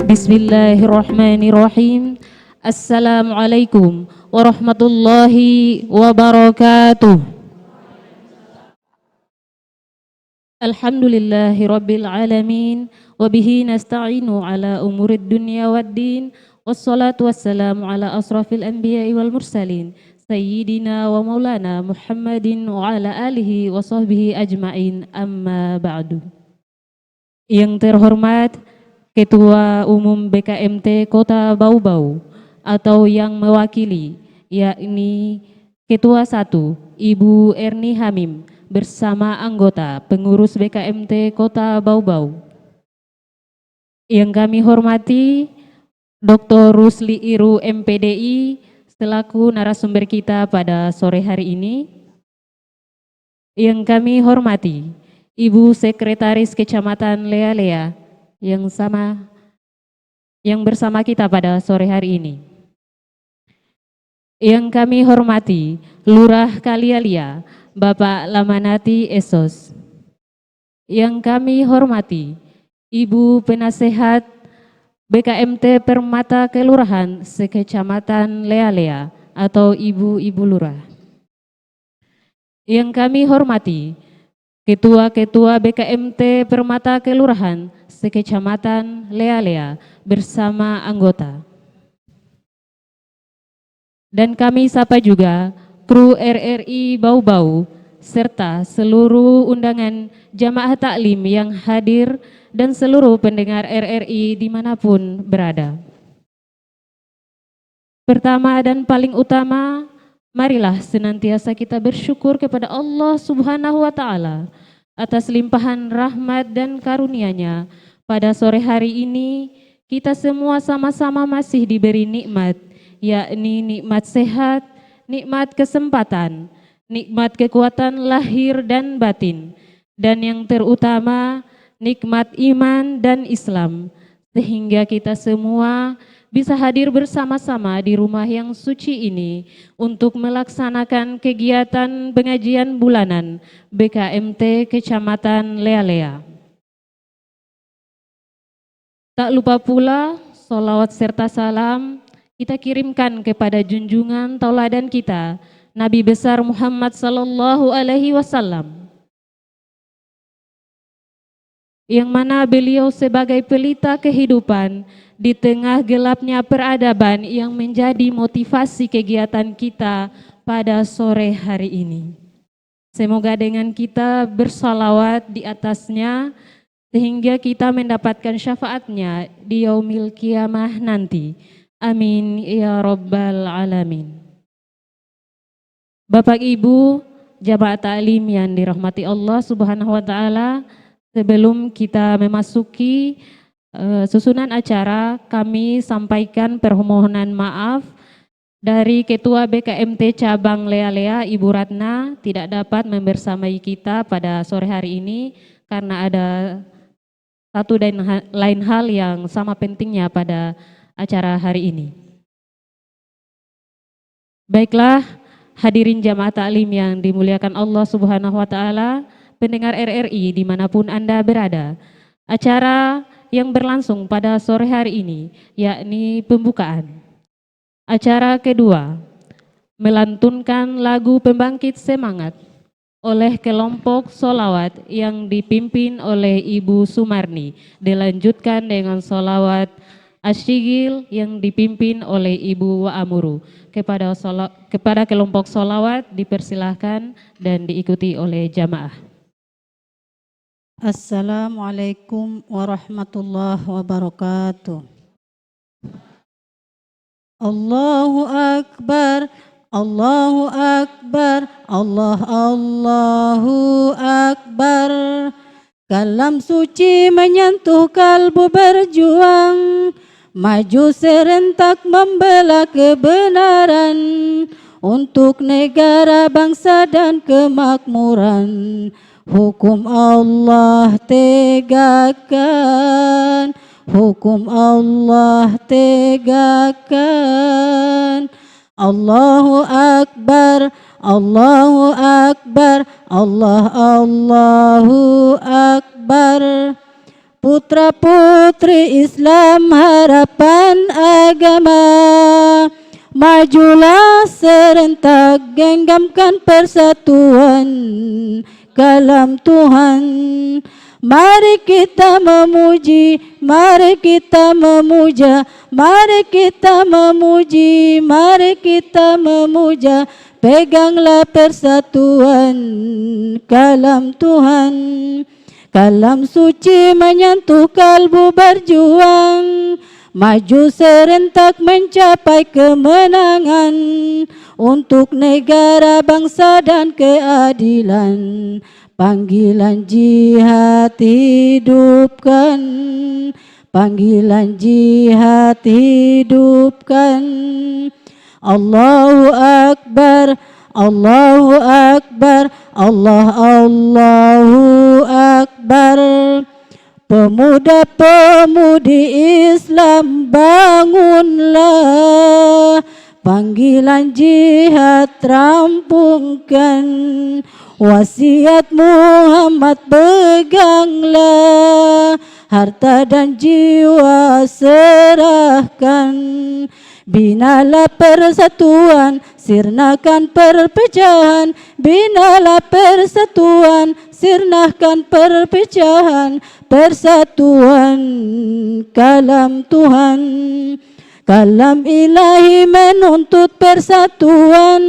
Bismillahirrahmanirrahim. Assalamualaikum warahmatullahi wabarakatuh. Alhamdulillahi rabbil alamin. Wabihi nasta'inu ala umurid dunya waddin. Wassalatu wassalamu ala asrafil anbiya'i wal mursalin Sayyidina wa maulana Muhammadin wa ala alihi wa sahbihi ajma'in, amma ba'du. Yang terhormat Ketua Umum BKMT Kota Bau-Bau atau yang mewakili, yakni Ketua 1 Ibu Erni Hamim bersama anggota pengurus BKMT Kota Bau-Bau. Yang kami hormati Dr. Rusli Iru MPDI selaku narasumber kita pada sore hari ini. Yang kami hormati Ibu Sekretaris Kecamatan Lea-Lea yang bersama kita pada sore hari ini. Yang kami hormati Lurah Kalialia, Bapak Lamanati Esos. Yang kami hormati Ibu Penasehat BKMT Permata Kelurahan Sekecamatan Lea-Lea atau Ibu-Ibu Lurah. Yang kami hormati Ketua-Ketua BKMT Permata Kelurahan Sekecamatan Lea-Lea bersama anggota. Dan kami sapa juga kru RRI Bau-Bau serta seluruh undangan jamaah taklim yang hadir dan seluruh pendengar RRI dimanapun berada. Pertama dan paling utama, marilah senantiasa kita bersyukur kepada Allah Subhanahu wa Ta'ala atas limpahan rahmat dan karunia-Nya. Pada sore hari ini kita semua sama-sama masih diberi nikmat, yakni nikmat sehat, nikmat kesempatan, nikmat kekuatan lahir dan batin, dan yang terutama nikmat iman dan Islam, sehingga kita semua bisa hadir bersama-sama di rumah yang suci ini untuk melaksanakan kegiatan pengajian bulanan BKMT Kecamatan Lea-Lea. Tak lupa pula sholawat serta salam kita kirimkan kepada junjungan tauladan kita Nabi besar Muhammad sallallahu alaihi wasallam, yang mana beliau sebagai pelita kehidupan di tengah gelapnya peradaban yang menjadi motivasi kegiatan kita pada sore hari ini. Semoga dengan kita bersalawat di atasnya sehingga kita mendapatkan syafaatnya di yaumil qiyamah nanti. Amin ya rabbal alamin. Bapak Ibu jamaah taklim yang dirahmati Allah Subhanahu wa Ta'ala, sebelum kita memasuki susunan acara, kami sampaikan permohonan maaf dari Ketua BKMT Cabang Lea-Lea, Ibu Ratna, tidak dapat membersamai kita pada sore hari ini karena ada satu dan lain hal yang sama pentingnya pada acara hari ini. Baiklah, hadirin jamaah taklim yang dimuliakan Allah Subhanahu wa Ta'ala, pendengar RRI dimanapun Anda berada, acara yang berlangsung pada sore hari ini yakni pembukaan. Acara kedua, melantunkan lagu pembangkit semangat oleh kelompok solawat yang dipimpin oleh Ibu Sumarni, dilanjutkan dengan solawat asyigil yang dipimpin oleh Ibu Wa'amuru. Kepada kelompok solawat dipersilahkan dan diikuti oleh jamaah. Assalamualaikum warahmatullahi wabarakatuh. Allahu Akbar, Allahu Akbar, Allahu Akbar. Kalam suci menyentuh kalbu berjuang, maju serentak membela kebenaran untuk negara, bangsa dan kemakmuran. Hukum Allah tegakkan, hukum Allah tegakkan. Allahu Akbar, Allahu Akbar, Allahu Akbar. Putra-putri Islam harapan agama, majulah serentak genggamkan persatuan kalam Tuhan. Mari kita memuji, mari kita memuja, mari kita memuji, mari kita memuja. Peganglah persatuan kalam Tuhan. Kalam suci menyentuh kalbu berjuang, maju serentak mencapai kemenangan untuk negara, bangsa dan keadilan. Panggilan jihad hidupkan, panggilan jihad hidupkan. Allahu Akbar, Allahu Akbar, Allahu Akbar. Pemuda-pemudi Islam bangunlah, panggilan jihad rampungkan, wasiat Muhammad peganglah, harta dan jiwa serahkan. Binalah persatuan, sirnakan perpecahan. Binalah persatuan, sirnakan perpecahan. Persatuan kalam Tuhan, kalam ilahi menuntut persatuan.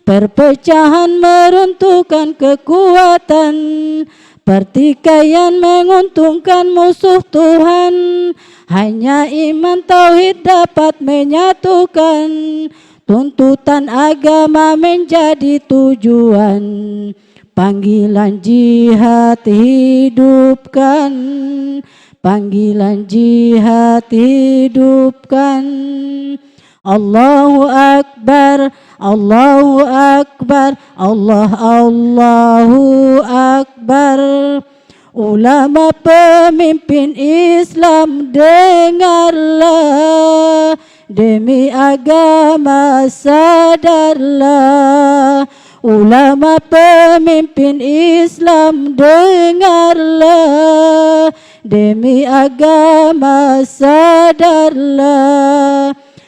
Perpecahan meruntuhkan kekuatan, pertikaian menguntungkan musuh Tuhan. Hanya iman tauhid dapat menyatukan, tuntutan agama menjadi tujuan. Panggilan jihad hidupkan, panggilan jihad hidupkan. Allahu Akbar, Allahu Akbar, Allahu Akbar. Ulama pemimpin Islam dengarlah, demi agama sadarlah. Ulama pemimpin Islam dengarlah, demi agama sadarlah.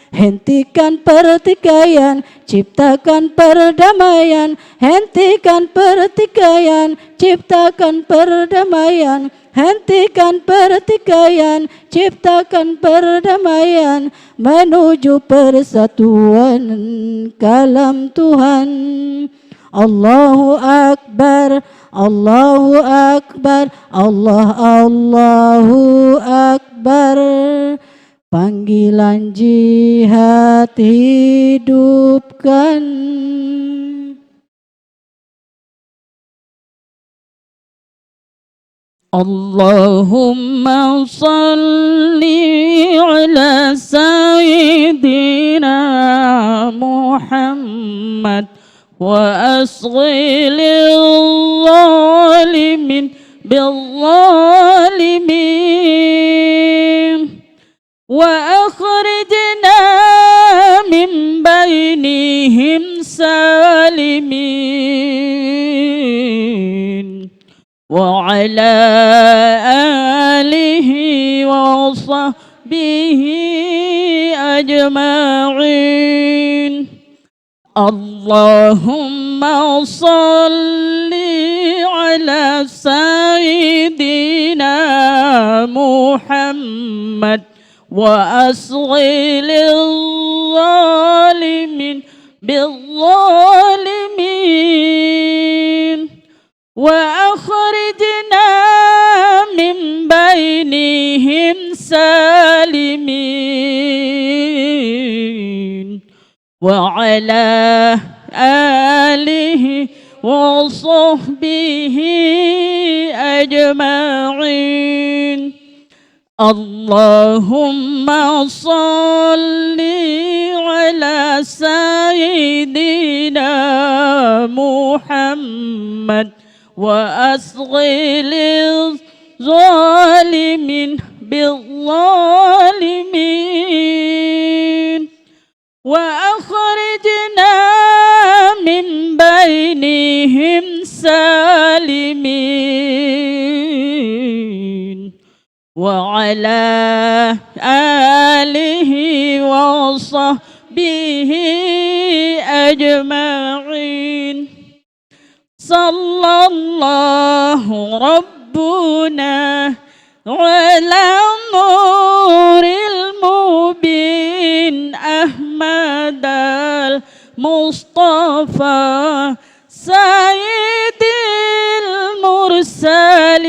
Hentikan pertikaian, ciptakan perdamaian. Hentikan pertikaian, ciptakan perdamaian. Hentikan pertikaian, ciptakan perdamaian. Menuju persatuan kalam Tuhan. Allahu Akbar, Allahu Akbar, Allahu Akbar. Panggilan jihad hidupkan. Allahumma salli ala sayyidina Muhammad wa asghil zalimin bil zalimin wa akhrijna min bainihim salimin wa ala alihi wa sahbihi ajma'in. Allahumma salli ala sayyidina Muhammad wa asghil zalimin bil zalimin wa akhrijna min bainihim salimin wa ala alihi wa sahbihi ajma'in. Allahumma salli ala sayyidina Muhammad wa asghil zalimin bil zalimin wa akhrijna بهم سالمين وعلى آله وصحبه أجمعين صلى الله ربنا على نور المبين أحمد المصطفى سيد المرسلين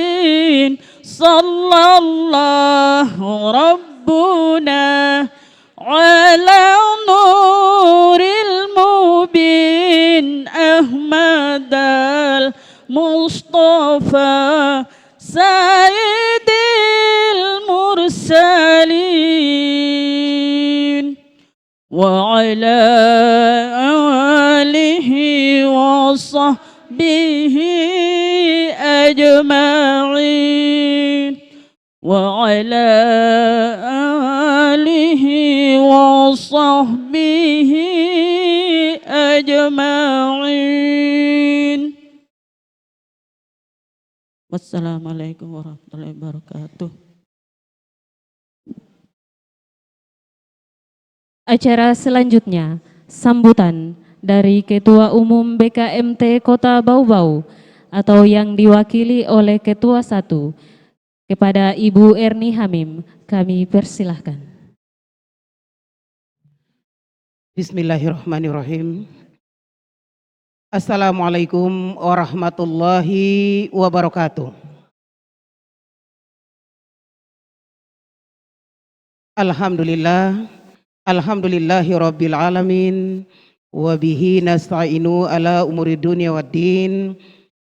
صلى الله ربنا على نور المبين أحمد المصطفى سيد المرسلين وعلى آله وصحبه أجمعين وعلى آله وصحبه أجمعين. Wassalamualaikum warahmatullahi wabarakatuh. Acara selanjutnya, sambutan dari Ketua Umum BKMT Kota Bau-Bau atau yang diwakili oleh Ketua 1 kepada Ibu Erni Hamim, kami persilahkan. Bismillahirrahmanirrahim. Assalamualaikum warahmatullahi wabarakatuh. Alhamdulillahi rabbil alamin wa bihi nasta'inu ala umuri dunya waddin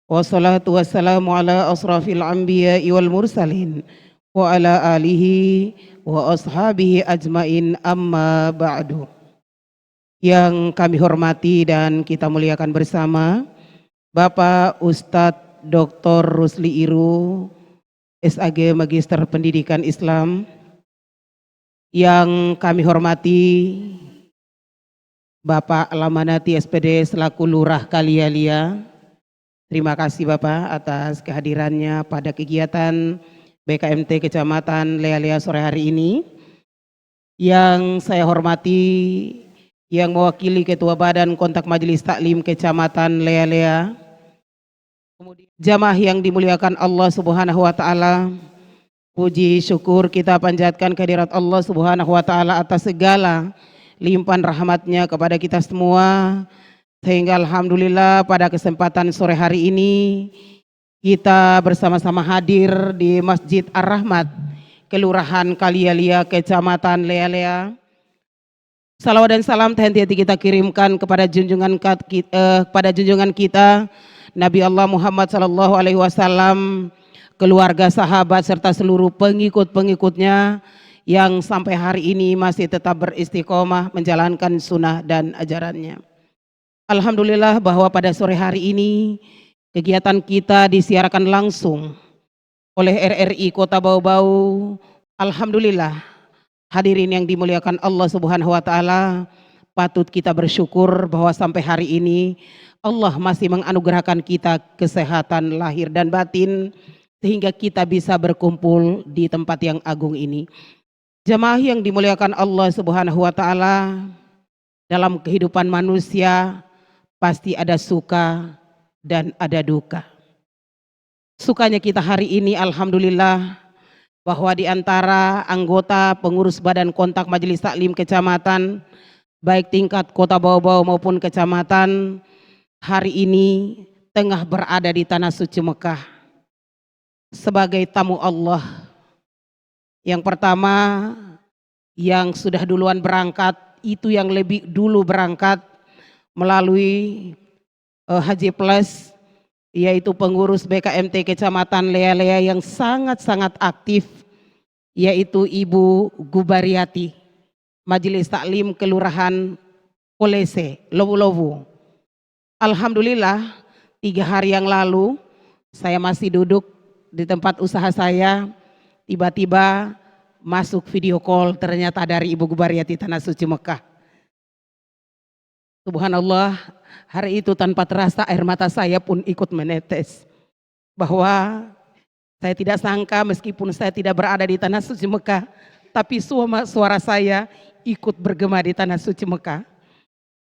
wassalatu wassalamu ala asrafil anbiya'i wal mursalin wa ala alihi wa ashabihi ajmain amma ba'du. Yang kami hormati dan kita muliakan bersama Bapak Ustadz Dr. Rusli Iru, SAG Magister Pendidikan Islam. Yang kami hormati Bapak Lamanati SPD selaku Lurah Kalialia. Terima kasih Bapak atas kehadirannya pada kegiatan BKMT Kecamatan Lealea sore hari ini. Yang saya hormati yang mewakili Ketua Badan Kontak Majelis Taklim Kecamatan Lealea, kemudian jamaah yang dimuliakan Allah Subhanahu wa taala, puji syukur kita panjatkan kehadirat Allah Subhanahu wa taala atas segala limpahan rahmatnya kepada kita semua, sehingga alhamdulillah pada kesempatan sore hari ini kita bersama-sama hadir di Masjid Ar-Rahmat, Kelurahan Kalialia, Kecamatan Lealea. Salawat dan salam hati-hati kita kirimkan kepada junjungan kita Nabi Allah Muhammad sallallahu alaihi wasallam, keluarga, sahabat serta seluruh pengikut-pengikutnya yang sampai hari ini masih tetap beristiqomah menjalankan sunnah dan ajarannya. Alhamdulillah bahwa pada sore hari ini kegiatan kita disiarkan langsung oleh RRI Kota Bau-Bau. Alhamdulillah. Hadirin yang dimuliakan Allah Subhanahu wa taala, patut kita bersyukur bahwa sampai hari ini Allah masih menganugerahkan kita kesehatan lahir dan batin sehingga kita bisa berkumpul di tempat yang agung ini. Jamaah yang dimuliakan Allah Subhanahu wa taala, dalam kehidupan manusia pasti ada suka dan ada duka. Sukanya kita hari ini alhamdulillah bahwa di antara anggota pengurus Badan Kontak Majelis Taklim Kecamatan, baik tingkat Kota Bau-Bau maupun kecamatan, hari ini tengah berada di Tanah Suci Mekah sebagai tamu Allah. Yang pertama, yang sudah duluan berangkat, itu yang lebih dulu berangkat melalui Haji Plus, yaitu pengurus BKMT Kecamatan Lealea yang sangat-sangat aktif, yaitu Ibu Gubariati, Majelis Taklim Kelurahan Kolese, Lowu-Lowu. Alhamdulillah 3 hari yang lalu saya masih duduk di tempat usaha saya, tiba-tiba masuk video call ternyata dari Ibu Gubariati Tanah Suci Mekah. Subhanallah, hari itu tanpa terasa air mata saya pun ikut menetes. Bahwa saya tidak sangka meskipun saya tidak berada di tanah suci Mekah, tapi suara saya ikut bergema di tanah suci Mekah.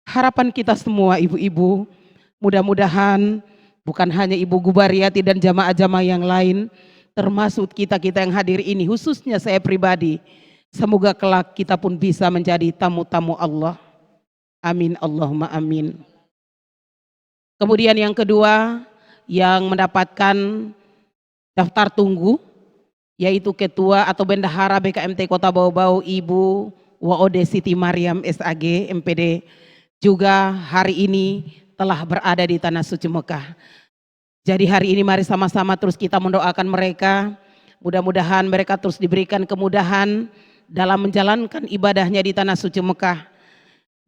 Harapan kita semua ibu-ibu, mudah-mudahan bukan hanya Ibu Gubariyati dan jamaah-jamaah yang lain, termasuk kita-kita yang hadir ini, khususnya saya pribadi, semoga kelak kita pun bisa menjadi tamu-tamu Allah. Amin, Allahumma amin. Kemudian yang kedua, yang mendapatkan daftar tunggu, yaitu Ketua atau Bendahara BKMT Kota Bau-Bau Ibu Waode Siti Mariam SAG MPD, juga hari ini telah berada di Tanah Suci Mekah. Jadi hari ini mari sama-sama terus kita mendoakan mereka, mudah-mudahan mereka terus diberikan kemudahan dalam menjalankan ibadahnya di Tanah Suci Mekah.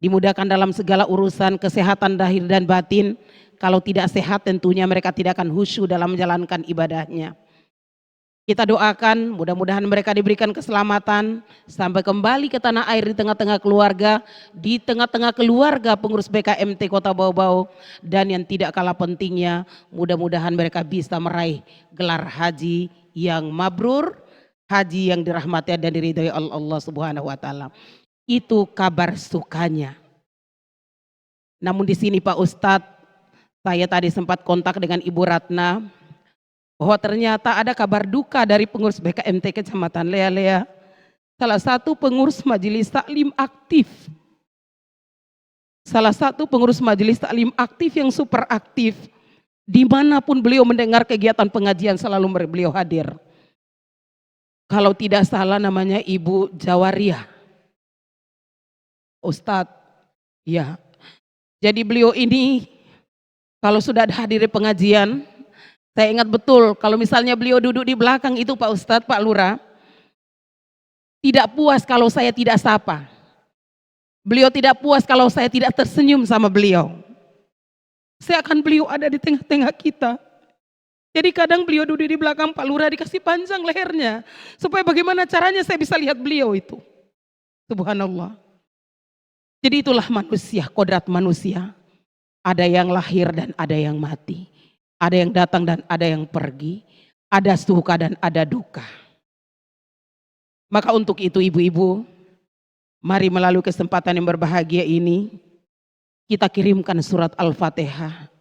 Dimudahkan dalam segala urusan kesehatan zahir dan batin. Kalau tidak sehat tentunya mereka tidak akan khusyuk dalam menjalankan ibadahnya. Kita doakan mudah-mudahan mereka diberikan keselamatan sampai kembali ke tanah air di tengah-tengah keluarga, di tengah-tengah keluarga pengurus BKMT Kota Bau-Bau, dan yang tidak kalah pentingnya mudah-mudahan mereka bisa meraih gelar haji yang mabrur, haji yang dirahmati dan diridhai Allah Subhanahu wa taala. Itu kabar sukanya. Namun di sini Pak Ustadz, saya tadi sempat kontak dengan Ibu Ratna bahwa ternyata ada kabar duka dari pengurus BKMT Kecamatan Lea-Lea. Salah satu pengurus majelis taklim aktif. Salah satu pengurus majelis taklim aktif yang super aktif. Dimanapun beliau mendengar kegiatan pengajian selalu beliau hadir. Kalau tidak salah namanya Ibu Jawaria. Ustadz, ya. Jadi beliau ini kalau sudah hadir di pengajian, saya ingat betul kalau misalnya beliau duduk di belakang itu Pak Ustadz, Pak Lurah, tidak puas kalau saya tidak sapa. Beliau tidak puas kalau saya tidak tersenyum sama beliau. Saya akan beliau ada di tengah-tengah kita. Jadi kadang beliau duduk di belakang Pak Lurah dikasih panjang lehernya. Supaya bagaimana caranya saya bisa lihat beliau itu. Subhanallah. Jadi itulah manusia, kodrat manusia. Ada yang lahir dan ada yang mati. Ada yang datang dan ada yang pergi. Ada suka dan ada duka. Maka untuk itu ibu-ibu, mari melalui kesempatan yang berbahagia ini, kita kirimkan surat Al-Fatihah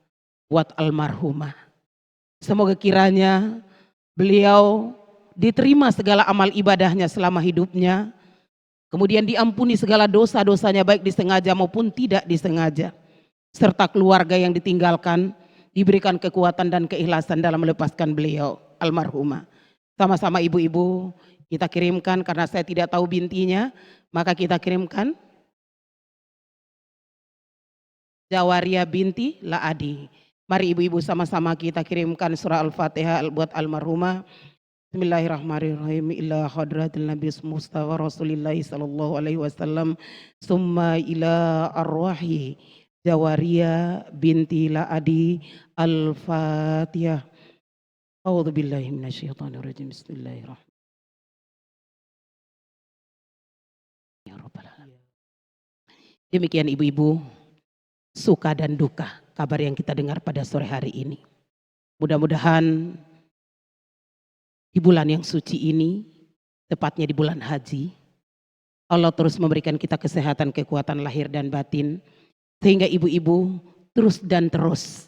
buat almarhumah. Semoga kiranya beliau diterima segala amal ibadahnya selama hidupnya. Kemudian diampuni segala dosa-dosanya baik disengaja maupun tidak disengaja. Serta keluarga yang ditinggalkan diberikan kekuatan dan keikhlasan dalam melepaskan beliau almarhumah. Sama-sama ibu-ibu kita kirimkan, karena saya tidak tahu bintinya, maka kita kirimkan Jawaria binti Laadi. Mari ibu-ibu sama-sama kita kirimkan surah Al-Fatihah buat almarhumah. Bismillahirrahmanirrahim. Ila hadratil Nabi Mustafa Rasulillahi sallallahu alaihi wasallam. Summa ila arwahi Jawaria binti Laadi. Al-Fatihah. A'udzu billahi minasyaitonir rajim. Bismillahirrahmanirrahim. Ya Rabbal alamin. Demikian ibu-ibu, suka dan duka kabar yang kita dengar pada sore hari ini. Mudah-mudahan di bulan yang suci ini, tepatnya di bulan haji, Allah terus memberikan kita kesehatan, kekuatan lahir dan batin, sehingga ibu-ibu terus dan terus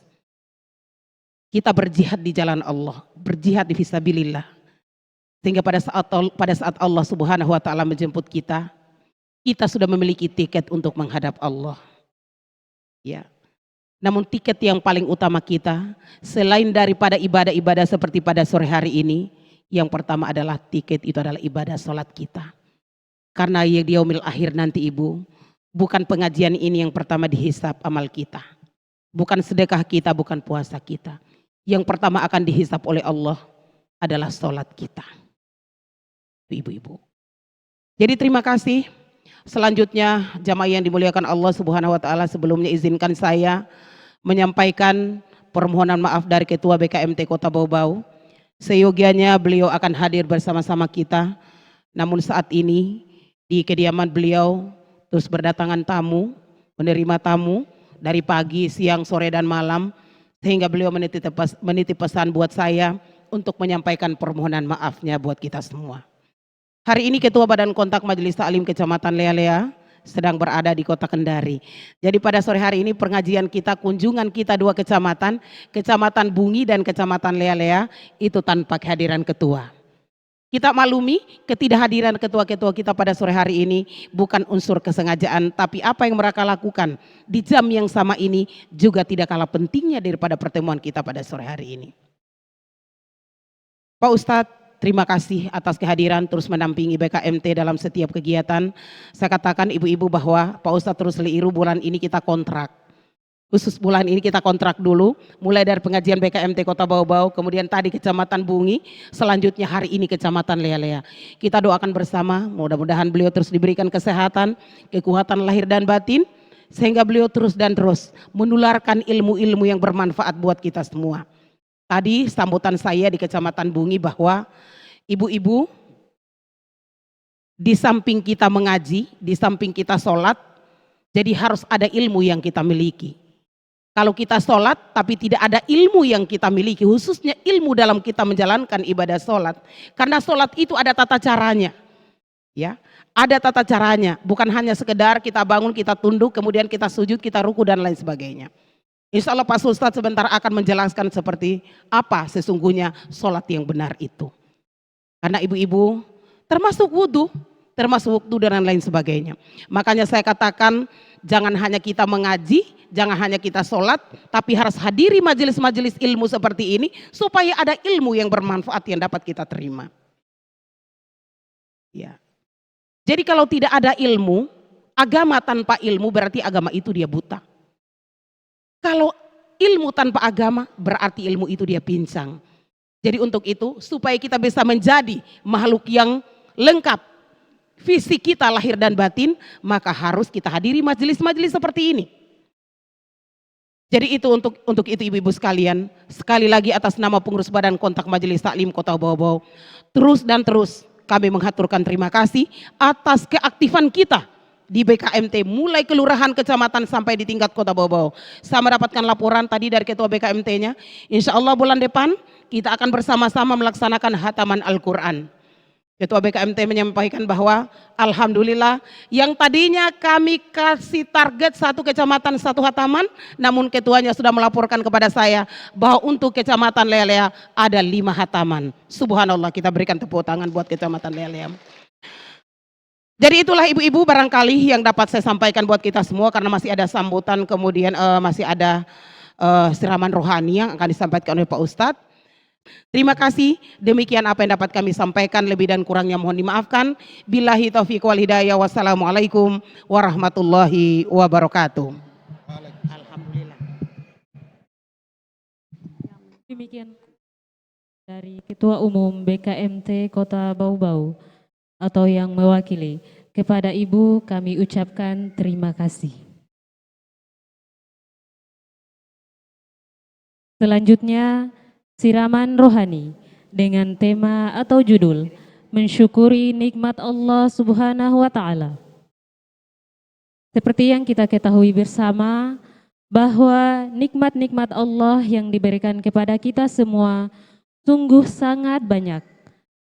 kita berjihad di jalan Allah, berjihad di fisabilillah, sehingga pada saat Allah Subhanahu wa taala menjemput kita sudah memiliki tiket untuk menghadap Allah. Ya. Namun tiket yang paling utama kita, selain daripada ibadah-ibadah seperti pada sore hari ini, yang pertama adalah tiket itu adalah ibadah sholat kita. Karena di yaumil akhir nanti ibu, bukan pengajian ini yang pertama dihisap amal kita. Bukan sedekah kita, bukan puasa kita. Yang pertama akan dihisap oleh Allah adalah sholat kita. Ibu-ibu. Jadi terima kasih. Selanjutnya jamaah yang dimuliakan Allah Subhanahu wa taala, sebelumnya izinkan saya menyampaikan permohonan maaf dari Ketua BKMT Kota Bau-Bau. Seyogianya beliau akan hadir bersama-sama kita. Namun saat ini di kediaman beliau terus berdatangan tamu, menerima tamu dari pagi, siang, sore, dan malam, sehingga beliau menitip pesan buat saya untuk menyampaikan permohonan maafnya buat kita semua. Hari ini Ketua Badan Kontak Majelis Taklim Kecamatan Lealea sedang berada di Kota Kendari. Jadi pada sore hari ini pengajian kita, kunjungan kita 2 kecamatan, Kecamatan Bungi dan Kecamatan Lealea, itu tanpa kehadiran ketua. Kita maklumi ketidakhadiran ketua-ketua kita pada sore hari ini bukan unsur kesengajaan, tapi apa yang mereka lakukan di jam yang sama ini juga tidak kalah pentingnya daripada pertemuan kita pada sore hari ini. Pak Ustadz, terima kasih atas kehadiran terus mendampingi BKMT dalam setiap kegiatan. Saya katakan ibu-ibu bahwa Pak Ustadz Rusli Iru bulan ini kita kontrak. Khusus bulan ini kita kontrak dulu, mulai dari pengajian BKMT Kota Bau-Bau, kemudian tadi Kecamatan Bungi, selanjutnya hari ini Kecamatan Lealea. Kita doakan bersama, mudah-mudahan beliau terus diberikan kesehatan, kekuatan lahir dan batin, sehingga beliau terus dan terus menularkan ilmu-ilmu yang bermanfaat buat kita semua. Tadi sambutan saya di Kecamatan Bungi bahwa ibu-ibu, di samping kita mengaji, di samping kita sholat, jadi harus ada ilmu yang kita miliki. Kalau kita sholat tapi tidak ada ilmu yang kita miliki, khususnya ilmu dalam kita menjalankan ibadah sholat. Karena sholat itu ada tata caranya. Ya, ada tata caranya, bukan hanya sekedar kita bangun, kita tunduk, kemudian kita sujud, kita ruku dan lain sebagainya. Insya Allah Pak Ustadz sebentar akan menjelaskan seperti apa sesungguhnya sholat yang benar itu. Karena ibu-ibu termasuk wudhu dan lain sebagainya. Makanya saya katakan jangan hanya kita mengaji, jangan hanya kita sholat, tapi harus hadiri majelis-majelis ilmu seperti ini supaya ada ilmu yang bermanfaat yang dapat kita terima. Ya. Jadi kalau tidak ada ilmu, agama tanpa ilmu berarti agama itu dia buta. Kalau ilmu tanpa agama berarti ilmu itu dia pincang. Jadi untuk itu supaya kita bisa menjadi makhluk yang lengkap, fisik kita lahir dan batin, maka harus kita hadiri majelis-majelis seperti ini. Jadi itu untuk itu ibu-ibu sekalian, sekali lagi atas nama pengurus Badan Kontak Majelis Taklim Kota Bau-Bau, terus dan terus kami menghaturkan terima kasih atas keaktifan kita di BKMT mulai kelurahan, kecamatan sampai di tingkat Kota Bau-Bau. Saya mendapatkan laporan tadi dari ketua BKMT-nya, insya Allah bulan depan kita akan bersama-sama melaksanakan hataman Al-Quran. Ketua BKMT menyampaikan bahwa alhamdulillah yang tadinya kami kasih target 1 kecamatan 1 hataman, namun ketuanya sudah melaporkan kepada saya bahwa untuk Kecamatan Lealea ada 5 hataman. Subhanallah, kita berikan tepuk tangan buat Kecamatan Lealea. Jadi itulah ibu-ibu barangkali yang dapat saya sampaikan buat kita semua, karena masih ada sambutan, kemudian masih ada siraman rohani yang akan disampaikan oleh Pak Ustadz. Terima kasih, demikian apa yang dapat kami sampaikan, lebih dan kurangnya mohon dimaafkan. Billahi taufiq wal hidayah, wassalamualaikum warahmatullahi wabarakatuh. Alhamdulillah. Demikian dari Ketua Umum BKMT Kota Bau-Bau atau yang mewakili, kepada Ibu kami ucapkan terima kasih. Selanjutnya siraman rohani dengan tema atau judul mensyukuri nikmat Allah Subhanahu wa Ta'ala. Seperti yang kita ketahui bersama bahwa nikmat-nikmat Allah yang diberikan kepada kita semua sungguh sangat banyak,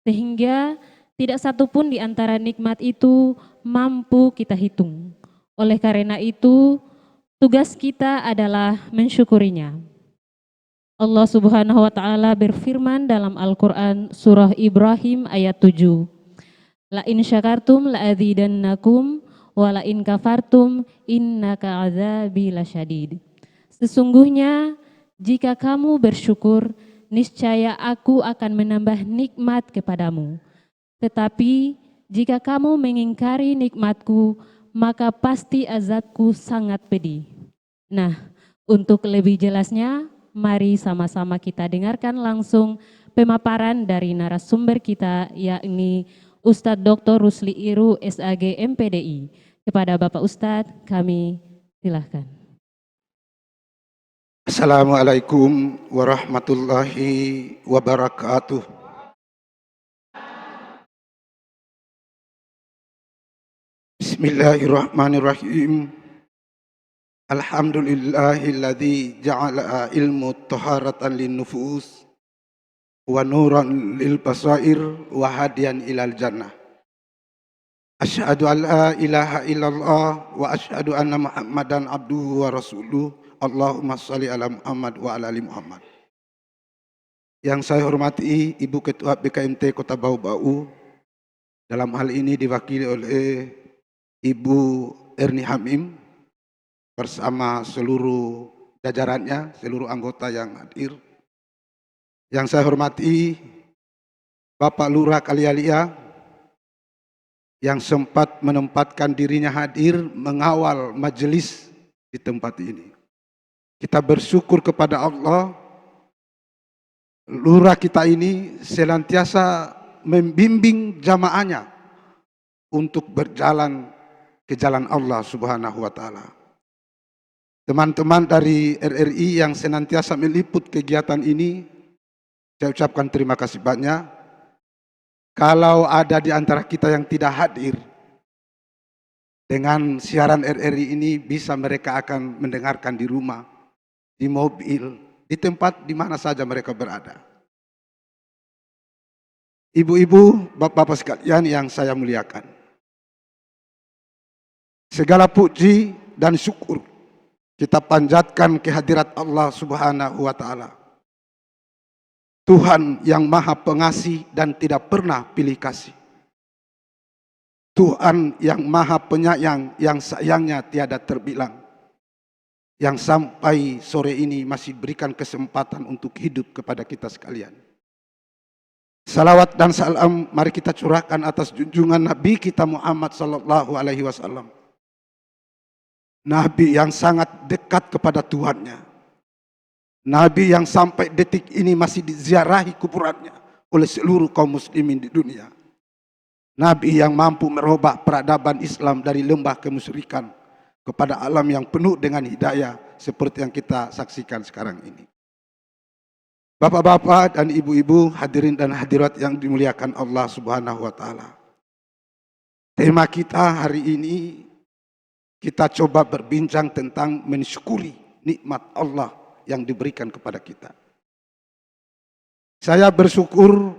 sehingga tidak satupun di antara nikmat itu mampu kita hitung. Oleh karena itu, tugas kita adalah mensyukurinya. Allah Subhanahu wa Ta'ala berfirman dalam Al-Quran surah Ibrahim ayat 7. La in syakartum la azidannakum wa la in kafartum innaka azabi lasyadid. Sesungguhnya jika kamu bersyukur, niscaya aku akan menambah nikmat kepadamu. Tetapi jika kamu mengingkari nikmatku, maka pasti azabku sangat pedih. Nah, untuk lebih jelasnya, mari sama-sama kita dengarkan langsung pemaparan dari narasumber kita, yakni Ustadz Dr. Rusli Iru, SAG MPDI. Kepada Bapak Ustadz, kami silahkan. Assalamualaikum warahmatullahi wabarakatuh. Bismillahirrahmanirrahim. Alhamdulillahilladzi ja'ala ilmu taharatan linnufus wa nuran lil basair wa hadiyan ilal jannah. Asyhadu an la ilaha illallah wa asyhadu anna Muhammadan abduhu wa rasuluh. Allahumma shalli ala Muhammad wa ala ali Muhammad. Yang saya hormati Ibu Ketua BKMT Kota Bau-Bau, dalam hal ini diwakili oleh Ibu Erni Hamim bersama seluruh jajarannya, seluruh anggota yang hadir. Yang saya hormati Bapak Lurah Kalialia yang sempat menempatkan dirinya hadir mengawal majelis di tempat ini. Kita bersyukur kepada Allah, lurah kita ini senantiasa membimbing jamaahnya untuk berjalan ke jalan Allah Subhanahu wa taala. Teman-teman dari RRI yang senantiasa meliput kegiatan ini, saya ucapkan terima kasih banyak. Kalau ada di antara kita yang tidak hadir, dengan siaran RRI ini bisa mereka akan mendengarkan di rumah, di mobil, di tempat di mana saja mereka berada. Ibu-ibu, bapak-bapak sekalian yang saya muliakan, segala puji dan syukur kita panjatkan kehadirat Allah Subhanahu wa taala. Tuhan yang Maha Pengasih dan tidak pernah pilih kasih. Tuhan yang Maha Penyayang yang sayangnya tiada terbilang. Yang sampai sore ini masih berikan kesempatan untuk hidup kepada kita sekalian. Salawat dan salam mari kita curahkan atas junjungan Nabi kita Muhammad sallallahu alaihi wasallam. Nabi yang sangat dekat kepada Tuhannya. Nabi yang sampai detik ini masih diziarahi kuburannya oleh seluruh kaum muslimin di dunia. Nabi yang mampu merubah peradaban Islam dari lembah kemusyrikan kepada alam yang penuh dengan hidayah seperti yang kita saksikan sekarang ini. Bapak-bapak dan ibu-ibu, hadirin dan hadirat yang dimuliakan Allah Subhanahu wa taala. Tema kita hari ini kita coba berbincang tentang mensyukuri nikmat Allah yang diberikan kepada kita. Saya bersyukur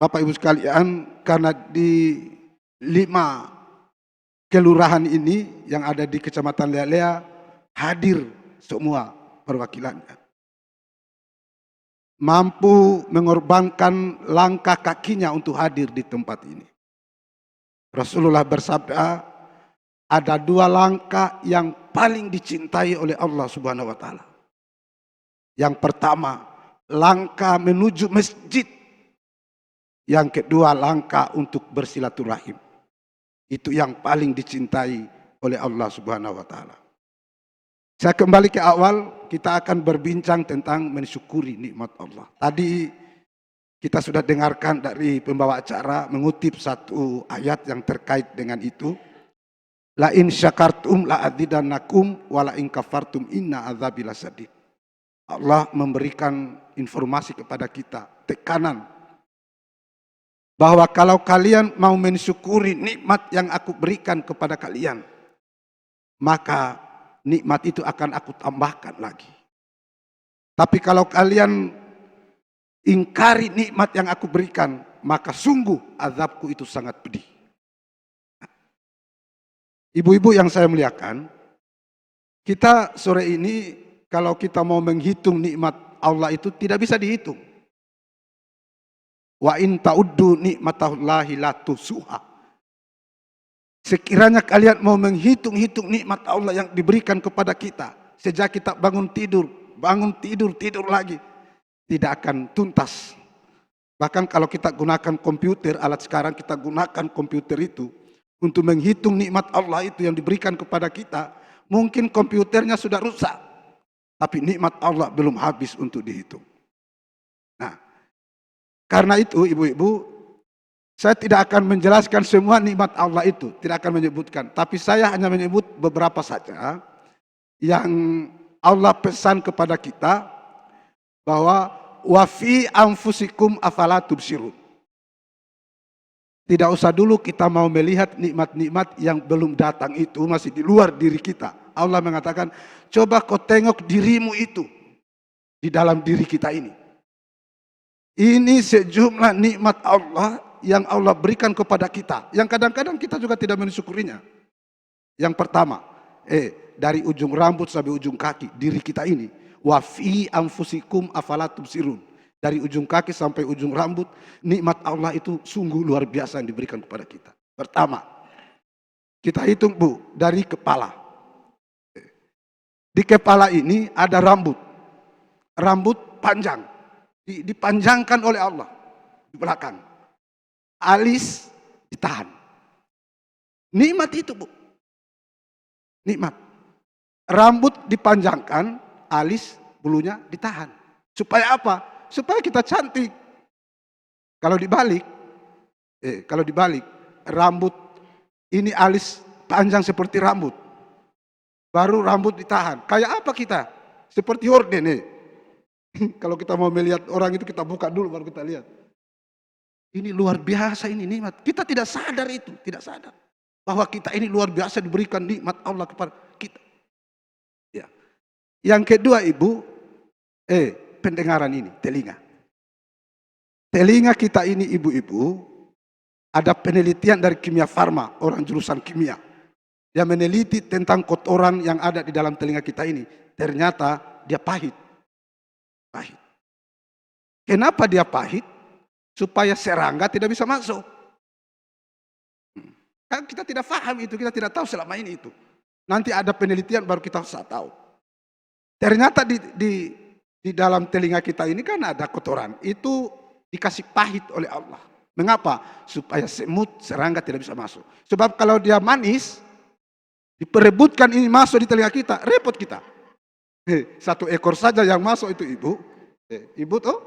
Bapak Ibu sekalian karena di 5 kelurahan ini yang ada di Kecamatan Lealea hadir semua perwakilannya. Mampu mengorbankan langkah kakinya untuk hadir di tempat ini. Rasulullah bersabda, ada 2 langkah yang paling dicintai oleh Allah Subhanahu wa taala. Yang pertama, langkah menuju masjid. Yang kedua, langkah untuk bersilaturahim. Itu yang paling dicintai oleh Allah Subhanahu wa taala. Saya kembali ke awal, kita akan berbincang tentang mensyukuri nikmat Allah. Tadi kita sudah dengarkan dari pembawa acara mengutip satu ayat yang terkait dengan itu. La in syakartum la azidannakum wa la in kafartum inna azabi lasadid. Allah memberikan informasi kepada kita, tekanan bahwa kalau kalian mau mensyukuri nikmat yang aku berikan kepada kalian, maka nikmat itu akan aku tambahkan lagi. Tapi kalau kalian ingkari nikmat yang aku berikan, maka sungguh azabku itu sangat pedih. Ibu-ibu yang saya muliakan, kita sore ini kalau kita mau menghitung nikmat Allah itu tidak bisa dihitung. Wa in ta'uddu nikmatallahi la tusuha. Sekiranya kalian mau menghitung-hitung nikmat Allah yang diberikan kepada kita sejak kita bangun tidur lagi, tidak akan tuntas. Bahkan kalau kita gunakan komputer, alat sekarang kita gunakan komputer itu untuk menghitung nikmat Allah itu yang diberikan kepada kita, mungkin komputernya sudah rusak, tapi nikmat Allah belum habis untuk dihitung. Nah, karena itu ibu-ibu, saya tidak akan menjelaskan semua nikmat Allah itu, tidak akan menyebutkan. Tapi saya hanya menyebut beberapa saja yang Allah pesan kepada kita bahwa wa fi anfusikum afala tubsirun. Tidak usah dulu kita mau melihat nikmat-nikmat yang belum datang itu masih di luar diri kita, Allah mengatakan, coba kau tengok dirimu itu di dalam diri kita ini. Ini sejumlah nikmat Allah yang Allah berikan kepada kita, yang kadang-kadang kita juga tidak mensyukurinya. Yang pertama, dari ujung rambut sampai ujung kaki diri kita ini, wa fi anfusikum afala tubsirun. Dari ujung kaki sampai ujung rambut, nikmat Allah itu sungguh luar biasa yang diberikan kepada kita. Pertama, kita hitung Bu, dari kepala. Di kepala ini ada rambut, rambut panjang, dipanjangkan oleh Allah di belakang. Alis ditahan. Nikmat itu Bu, nikmat. Rambut dipanjangkan, alis bulunya ditahan. Supaya apa? Supaya kita cantik. Kalau dibalik, rambut ini alis panjang seperti rambut, baru rambut ditahan. Kayak apa kita? Seperti horden. Kalau kita mau melihat orang itu, kita buka dulu baru kita lihat. Ini luar biasa, ini nikmat. Kita tidak sadar itu, tidak sadar bahwa kita ini luar biasa diberikan nikmat Allah kepada kita. Ya. Yang kedua Ibu, pendengaran ini, telinga. Telinga kita ini ibu-ibu, ada penelitian dari kimia farma, orang jurusan kimia. Dia meneliti tentang kotoran yang ada di dalam telinga kita ini. Ternyata dia pahit. Pahit. Kenapa dia pahit? Supaya serangga tidak bisa masuk. Kan kita tidak paham itu, kita tidak tahu selama ini itu. Nanti ada penelitian baru kita bisa tahu. Ternyata di dalam telinga kita ini kan ada kotoran. Itu dikasih pahit oleh Allah. Mengapa? Supaya semut, serangga tidak bisa masuk. Sebab kalau dia manis, diperebutkan ini masuk di telinga kita, repot kita. Satu ekor saja yang masuk itu Ibu. Ibu tuh?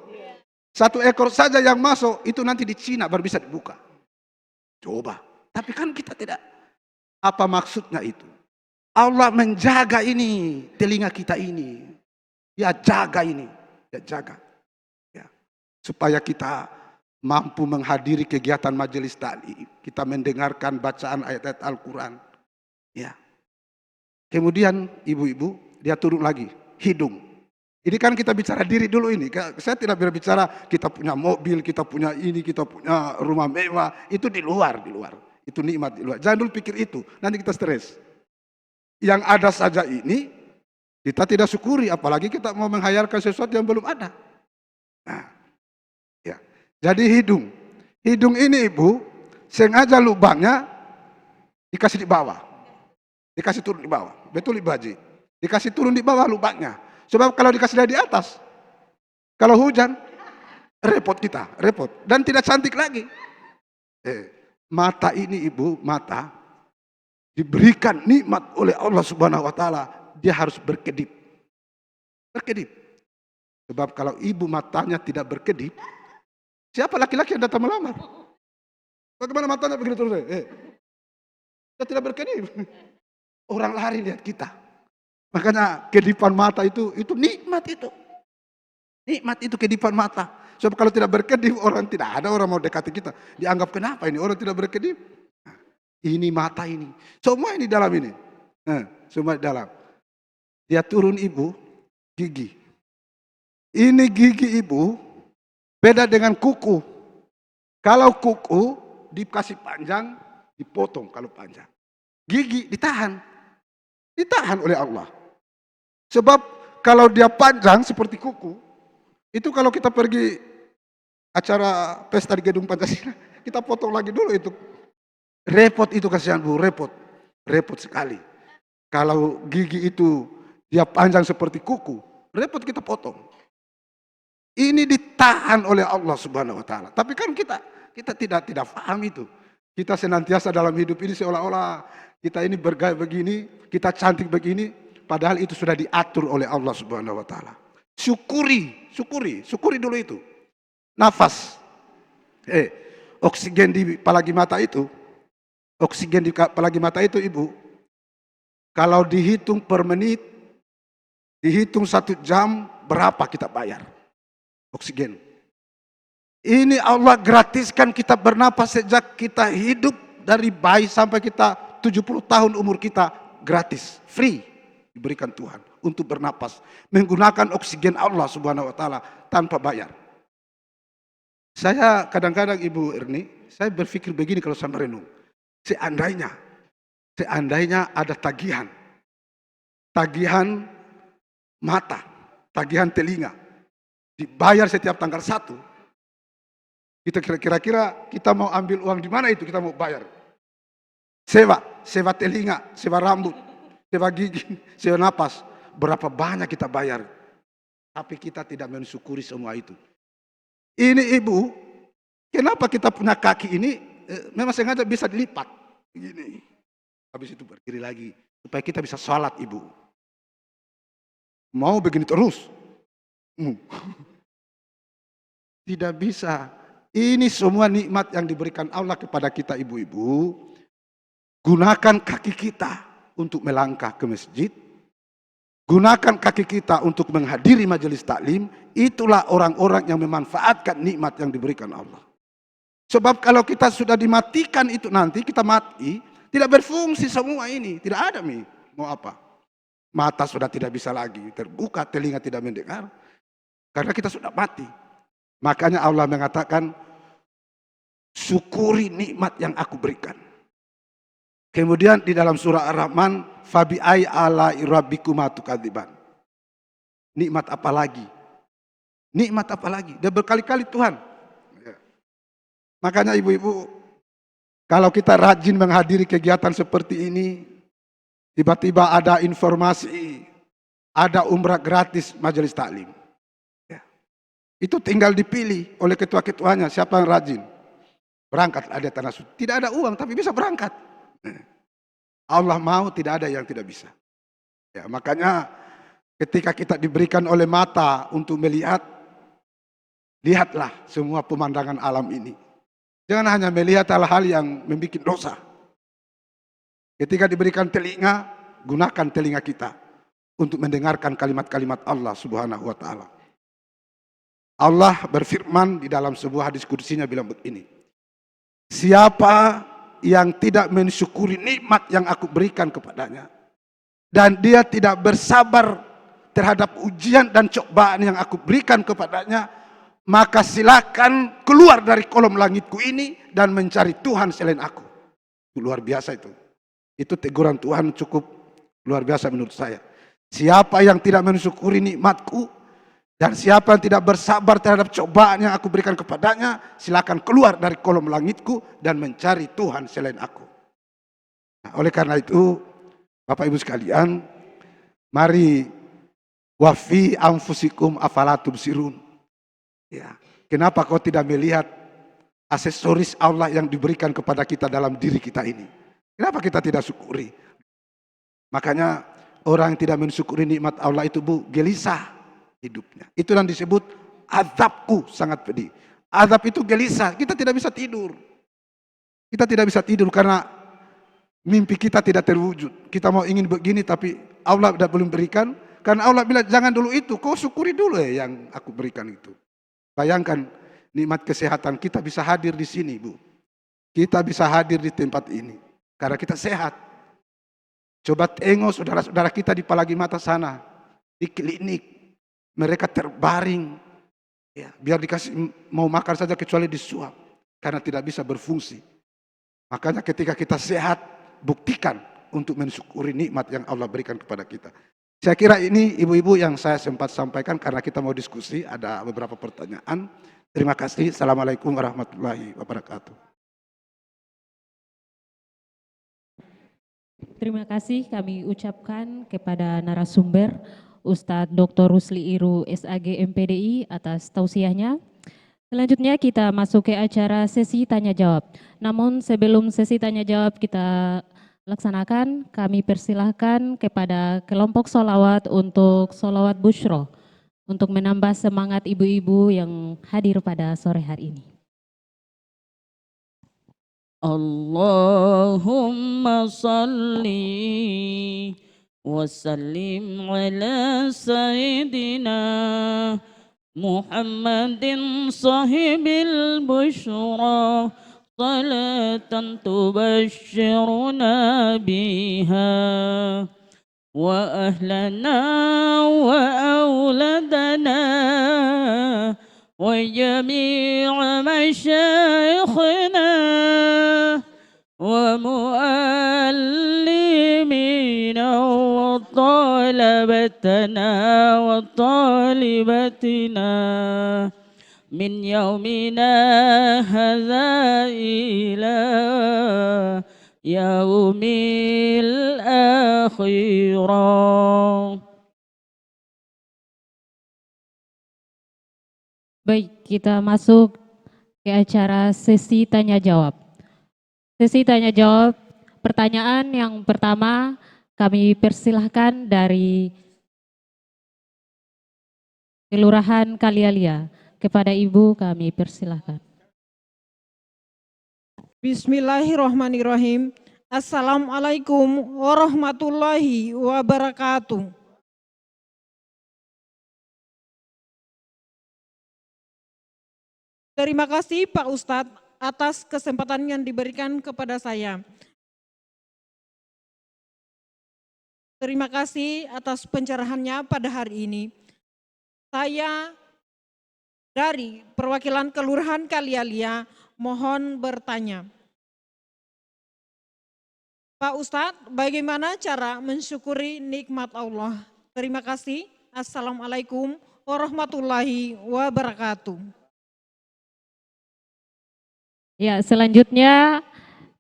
Satu ekor saja yang masuk itu nanti di Cina baru bisa dibuka. Coba. Tapi kan kita tidak. Apa maksudnya itu? Allah menjaga ini, telinga kita ini. Dia jaga ini. Dia jaga. Ya. Supaya kita mampu menghadiri kegiatan majelis taklim. Kita mendengarkan bacaan ayat-ayat Al-Quran. Ya. Kemudian ibu-ibu, dia turun lagi. Hidung. Ini kan kita bicara diri dulu ini. Saya tidak berbicara kita punya mobil, kita punya ini, kita punya rumah mewah. Itu di luar. Itu nikmat di luar. Jangan dulu pikir itu, nanti kita stres. Yang ada saja ini, kita tidak syukuri. Apalagi kita mau menghayalkan sesuatu yang belum ada. Nah, ya. Jadi hidung. Hidung ini Ibu, sengaja lubangnya dikasih di bawah. Dikasih turun di bawah. Betul Ibu Haji? Dikasih turun di bawah lubangnya. Sebab kalau dikasih dari atas, kalau hujan, repot kita, repot. Dan tidak cantik lagi. Mata ini Ibu, mata diberikan nikmat oleh Allah Subhanahu wa Ta'ala, dia harus berkedip. Berkedip. Sebab kalau ibu matanya tidak berkedip, siapa laki-laki yang datang melamar? Bagaimana matanya begitu terus? Kita tidak berkedip. Orang lari lihat kita. Makanya kedipan mata itu nikmat itu. Nikmat itu kedipan mata. Sebab kalau tidak berkedip, orang tidak ada orang mau dekati kita. Dianggap kenapa ini orang tidak berkedip? Nah, ini mata ini. Semua ini dalam ini. Semua di dalam. Dia turun Ibu, gigi. Ini gigi Ibu beda dengan kuku. Kalau kuku dikasih panjang, dipotong kalau panjang. Gigi ditahan. Ditahan oleh Allah. Sebab kalau dia panjang seperti kuku, itu kalau kita pergi acara pesta di Gedung Pancasila, kita potong lagi dulu itu. Repot itu kasihan Bu, repot. Repot sekali. Kalau gigi itu dia panjang seperti kuku, repot kita potong. Ini ditahan oleh Allah Subhanahu wa Ta'ala. Tapi kan kita tidak paham itu. Kita senantiasa dalam hidup ini seolah-olah kita ini bergaya begini, kita cantik begini. Padahal itu sudah diatur oleh Allah Subhanahu wa Ta'ala. Syukuri dulu itu. Nafas. Oksigen di palagi mata itu. Oksigen di palagi mata itu Ibu. Kalau dihitung per menit, dihitung 1 jam, berapa kita bayar? Oksigen. Ini Allah gratiskan kita bernapas sejak kita hidup dari bayi sampai kita 70 tahun umur kita gratis, free. diberikan Tuhan untuk bernapas, menggunakan oksigen Allah Subhanahu wa taala tanpa bayar. Saya kadang-kadang Ibu Erni, saya berpikir begini kalau saya merenung. Seandainya ada tagihan mata, tagihan telinga, dibayar setiap tanggal 1. Kita kira-kira kita mau ambil uang di mana itu kita mau bayar? Sewa telinga, sewa rambut, sewa gigi, sewa napas. Berapa banyak kita bayar? Tapi kita tidak mensyukuri semua itu. Ini Ibu, kenapa kita punya kaki ini memang sengaja bisa dilipat. Begini. Habis itu berdiri lagi. Supaya kita bisa sholat Ibu. Mau begini terus? Tidak bisa. Ini semua nikmat yang diberikan Allah kepada kita ibu-ibu. Gunakan kaki kita untuk melangkah ke masjid. Gunakan kaki kita untuk menghadiri majelis taklim. Itulah orang-orang yang memanfaatkan nikmat yang diberikan Allah. Sebab kalau kita sudah dimatikan itu nanti, kita mati, tidak berfungsi semua ini. Tidak ada mau apa. Mata sudah tidak bisa lagi terbuka, telinga tidak mendengar. Karena kita sudah mati. Makanya Allah mengatakan, syukuri nikmat yang aku berikan. Kemudian di dalam surah Ar-Rahman, fabi ay ala rabbikuma tukadziban. Nikmat apa lagi? Nikmat apa lagi? Dia berkali-kali Tuhan. Makanya ibu-ibu, kalau kita rajin menghadiri kegiatan seperti ini, tiba-tiba ada informasi, ada umrah gratis majelis taklim. Itu tinggal dipilih oleh ketua-ketuanya siapa yang rajin. Berangkat ada tanah suci. Tidak ada uang tapi bisa berangkat. Allah mau, tidak ada yang tidak bisa. Ya, makanya ketika kita diberikan oleh mata untuk melihat, lihatlah semua pemandangan alam ini. Jangan hanya melihat hal-hal yang membuat dosa. Ketika diberikan telinga, gunakan telinga kita untuk mendengarkan kalimat-kalimat Allah Subhanahu wa taala. Allah berfirman di dalam sebuah hadis kudusinya bilang begini. Siapa yang tidak mensyukuri nikmat yang aku berikan kepadanya. Dan dia tidak bersabar terhadap ujian dan cobaan yang aku berikan kepadanya. Maka silakan keluar dari kolom langitku ini dan mencari Tuhan selain aku. Itu luar biasa itu. Itu teguran Tuhan cukup luar biasa menurut saya. Siapa yang tidak mensyukuri nikmatku. Dan siapa yang tidak bersabar terhadap cobaan yang aku berikan kepadanya, silakan keluar dari kolom langitku dan mencari Tuhan selain aku. Nah, oleh karena itu, Bapak Ibu sekalian, mari wafi anfusikum afala tubsirun. Ya, kenapa kau tidak melihat aksesoris Allah yang diberikan kepada kita dalam diri kita ini? Kenapa kita tidak syukuri? Makanya orang yang tidak mensyukuri nikmat Allah itu gelisah hidupnya. Itu yang disebut azabku sangat pedih. Azab itu gelisah, kita tidak bisa tidur. Kita tidak bisa tidur karena mimpi kita tidak terwujud. Kita mau ingin begini tapi Allah tidak belum berikan. Karena Allah bilang jangan dulu itu, kau syukuri dulu ya yang aku berikan itu. Bayangkan nikmat kesehatan kita bisa hadir di sini Bu. Kita bisa hadir di tempat ini. Karena kita sehat. Coba tengok saudara-saudara kita di Palagi Mata sana. Di klinik. Mereka terbaring, ya, biar dikasih mau makan saja kecuali disuap, karena tidak bisa berfungsi. Makanya ketika kita sehat, buktikan untuk mensyukuri nikmat yang Allah berikan kepada kita. Saya kira ini ibu-ibu yang saya sempat sampaikan karena kita mau diskusi, ada beberapa pertanyaan. Terima kasih. Assalamualaikum warahmatullahi wabarakatuh. Terima kasih kami ucapkan kepada narasumber Ustadz Dr. Rusli Iru SAG MPDI atas tausiahnya. Selanjutnya kita masuk ke acara sesi tanya jawab. Namun sebelum sesi tanya jawab kita laksanakan, kami persilahkan kepada kelompok sholawat untuk sholawat bushro untuk menambah semangat ibu-ibu yang hadir pada sore hari ini. Allahumma salli وسلم على سيدنا محمد صاحب البشرى صلاة تبشرنا بها وأهلنا وأولادنا وجميع مشايخنا ومؤلمينا وطلبتنا وطالبتنا من يومنا هذا إلى يوم الآخرة. Baik, kita masuk ke acara sesi tanya jawab. Sesi tanya jawab, pertanyaan yang pertama kami persilahkan dari Kelurahan Kalialia. Kepada Ibu kami persilahkan. Bismillahirrahmanirrahim. Assalamualaikum warahmatullahi wabarakatuh. Terima kasih Pak Ustadz atas kesempatan yang diberikan kepada saya. Terima kasih atas pencerahannya pada hari ini. Saya dari perwakilan Kelurahan Kalialia mohon bertanya. Pak Ustadz, bagaimana cara mensyukuri nikmat Allah? Terima kasih. Assalamualaikum warahmatullahi wabarakatuh. Ya, selanjutnya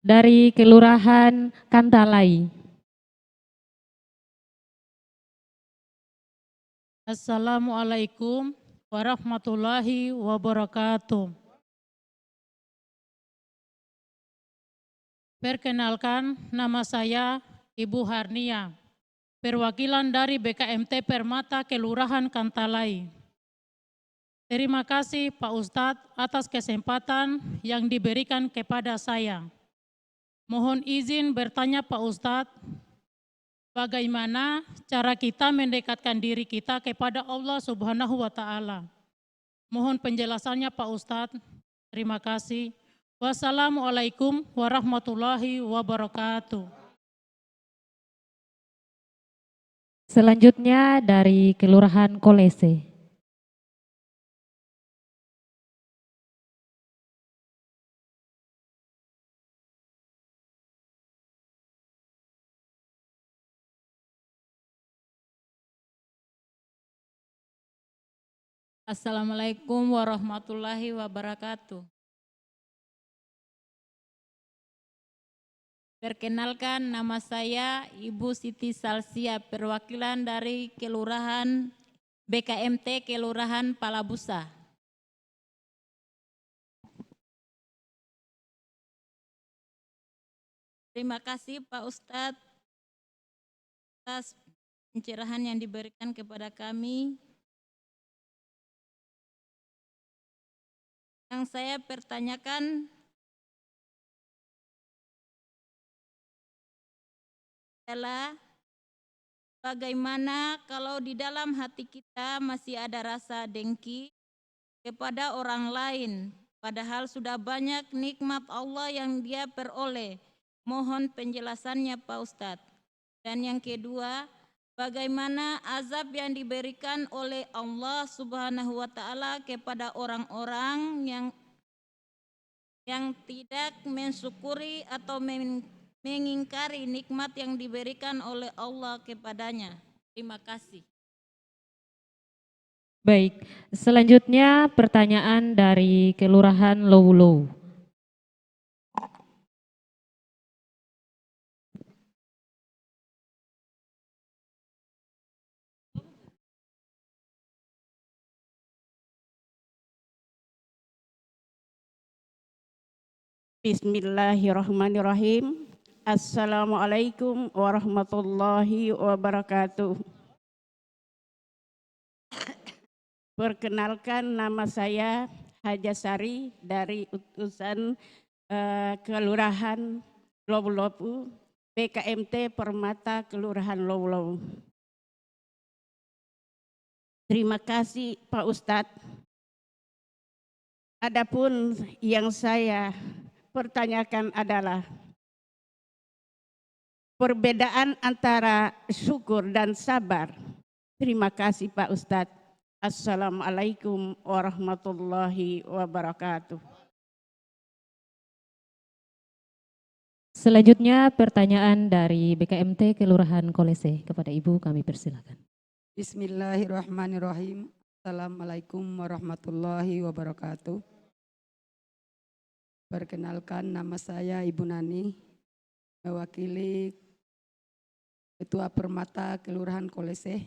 dari Kelurahan Kantalai. Assalamualaikum warahmatullahi wabarakatuh. Perkenalkan, nama saya Ibu Harnia, perwakilan dari BKMT Permata Kelurahan Kantalai. Terima kasih Pak Ustadz atas kesempatan yang diberikan kepada saya. Mohon izin bertanya Pak Ustadz, bagaimana cara kita mendekatkan diri kita kepada Allah Subhanahu wa Ta'ala? Mohon penjelasannya Pak Ustadz. Terima kasih. Wassalamualaikum warahmatullahi wabarakatuh. Selanjutnya dari Kelurahan Kolese. Assalamualaikum warahmatullahi wabarakatuh. Perkenalkan, nama saya Ibu Siti Salsia, perwakilan dari Kelurahan BKMT Kelurahan Palabusa. Terima kasih Pak Ustadz atas pencerahan yang diberikan kepada kami. Yang saya pertanyakan adalah bagaimana kalau di dalam hati kita masih ada rasa dengki kepada orang lain, padahal sudah banyak nikmat Allah yang dia peroleh. Mohon penjelasannya Pak Ustadz. Dan yang kedua, bagaimana azab yang diberikan oleh Allah Subhanahu wa Ta'ala kepada orang-orang yang tidak mensyukuri atau mengingkari nikmat yang diberikan oleh Allah kepadanya. Terima kasih. Baik, selanjutnya pertanyaan dari Kelurahan Lowlow. Bismillahirrahmanirrahim. Assalamualaikum warahmatullahi wabarakatuh. Perkenalkan, nama saya Hajasari dari utusan Kelurahan Lowlow, BKMT Permata Kelurahan Lowlow. Terima kasih Pak Ustadz. Adapun yang saya pertanyakan adalah perbedaan antara syukur dan sabar. Terima kasih Pak Ustadz. Assalamualaikum warahmatullahi wabarakatuh. Selanjutnya pertanyaan dari BKMT Kelurahan Kolese. Kepada Ibu kami persilakan. Bismillahirrahmanirrahim. Assalamualaikum warahmatullahi wabarakatuh. Perkenalkan, nama saya Ibu Nani, mewakili Ketua Permata Kelurahan Kolese.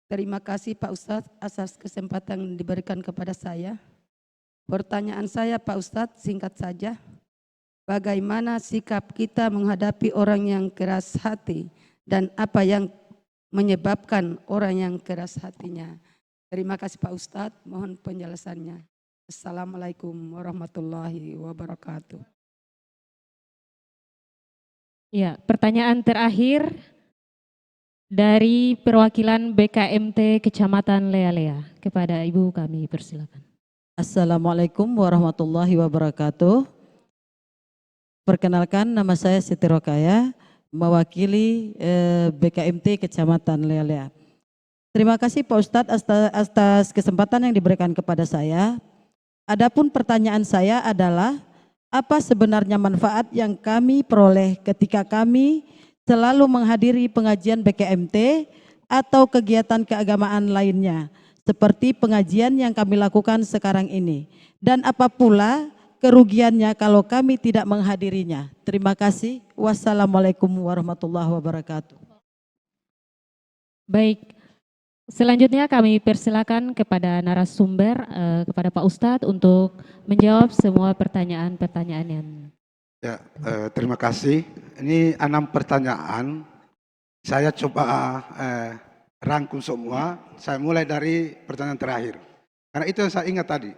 Terima kasih Pak Ustadz atas kesempatan yang diberikan kepada saya. Pertanyaan saya Pak Ustadz singkat saja. Bagaimana sikap kita menghadapi orang yang keras hati dan apa yang menyebabkan orang yang keras hatinya? Terima kasih Pak Ustadz, mohon penjelasannya. Assalamualaikum warahmatullahi wabarakatuh. Ya, pertanyaan terakhir dari perwakilan BKMT Kecamatan Lea-Lea. Kepada Ibu kami persilakan. Assalamualaikum warahmatullahi wabarakatuh. Perkenalkan, nama saya Siti Rokaya, mewakili BKMT Kecamatan Lea-Lea. Terima kasih Pak Ustadz atas kesempatan yang diberikan kepada saya. Adapun pertanyaan saya adalah, apa sebenarnya manfaat yang kami peroleh ketika kami selalu menghadiri pengajian BKMT atau kegiatan keagamaan lainnya, seperti pengajian yang kami lakukan sekarang ini, dan apa pula kerugiannya kalau kami tidak menghadirinya. Terima kasih. Wassalamualaikum warahmatullahi wabarakatuh. Baik, selanjutnya kami persilakan kepada narasumber, kepada Pak Ustadz untuk menjawab semua pertanyaan-pertanyaan yang... Ya, terima kasih. Ini 6 pertanyaan. Saya coba rangkum semua. Saya mulai dari pertanyaan terakhir. Karena itu yang saya ingat tadi.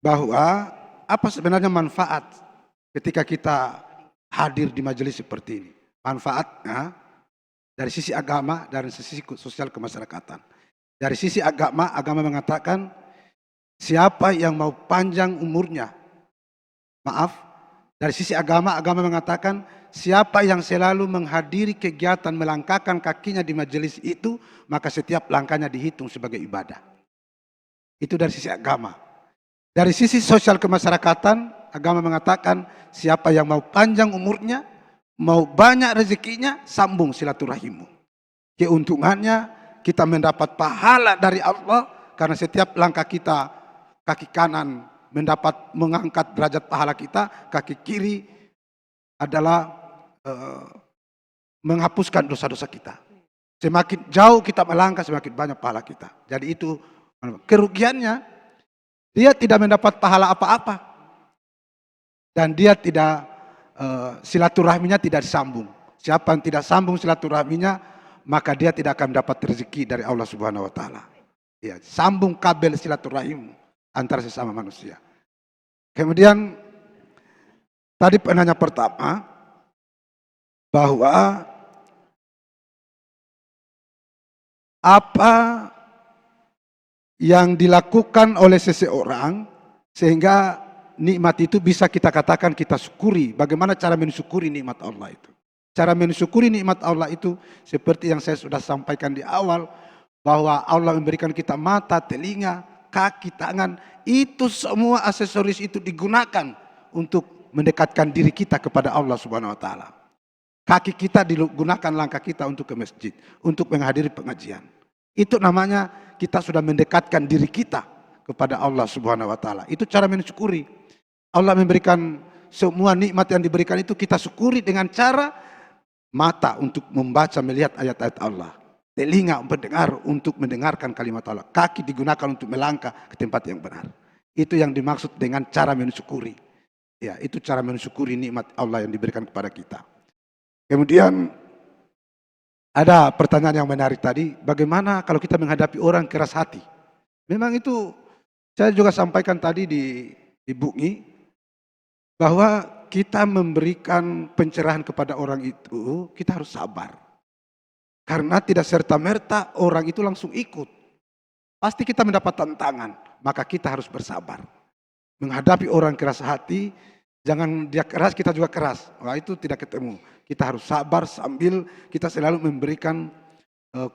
Bahwa apa sebenarnya manfaat ketika kita hadir di majelis seperti ini? Manfaatnya dari sisi agama, dari sisi sosial kemasyarakatan. Dari sisi agama, agama mengatakan siapa yang mau panjang umurnya. Maaf, dari sisi agama, agama mengatakan siapa yang selalu menghadiri kegiatan melangkahkan kakinya di majelis itu, maka setiap langkahnya dihitung sebagai ibadah. Itu dari sisi agama. Dari sisi sosial kemasyarakatan, agama mengatakan siapa yang mau panjang umurnya, mau banyak rezekinya, sambung silaturahimmu. Keuntungannya kita mendapat pahala dari Allah karena setiap langkah kita, kaki kanan mendapat mengangkat derajat pahala kita, kaki kiri adalah menghapuskan dosa-dosa kita. Semakin jauh kita melangkah, semakin banyak pahala kita. Jadi itu kerugiannya, dia tidak mendapat pahala apa-apa. Dan dia tidak, silaturahminya tidak disambung. Siapa yang tidak sambung silaturahminya, maka dia tidak akan mendapat rezeki dari Allah Subhanahu wa Ta'ala. Ya, sambung kabel silaturahim antara sesama manusia. Kemudian tadi penanya pertama bahwa apa yang dilakukan oleh seseorang sehingga nikmat itu bisa kita katakan kita syukuri. Bagaimana cara mensyukuri nikmat Allah itu? Cara mensyukuri nikmat Allah itu seperti yang saya sudah sampaikan di awal, bahwa Allah memberikan kita mata, telinga, kaki, tangan, itu semua aksesoris itu digunakan untuk mendekatkan diri kita kepada Allah Subhanahu wa Ta'ala. Kaki kita digunakan langkah kita untuk ke masjid, untuk menghadiri pengajian. Itu namanya kita sudah mendekatkan diri kita kepada Allah Subhanahu wa Ta'ala. Itu cara mensyukuri. Allah memberikan semua nikmat yang diberikan itu kita syukuri dengan cara mata untuk membaca, melihat ayat-ayat Allah. Telinga mendengar untuk mendengarkan kalimat Allah. Kaki digunakan untuk melangkah ke tempat yang benar. Itu yang dimaksud dengan cara mensyukuri. Ya, itu cara mensyukuri nikmat Allah yang diberikan kepada kita. Kemudian ada pertanyaan yang menarik tadi, bagaimana kalau kita menghadapi orang keras hati? Memang itu saya juga sampaikan tadi di Bungi, bahwa kita memberikan pencerahan kepada orang itu, kita harus sabar. Karena tidak serta-merta orang itu langsung ikut. Pasti kita mendapat tantangan, maka kita harus bersabar. Menghadapi orang keras hati, Jangan dia keras, kita juga keras. Wah, itu tidak ketemu. Kita harus sabar sambil kita selalu memberikan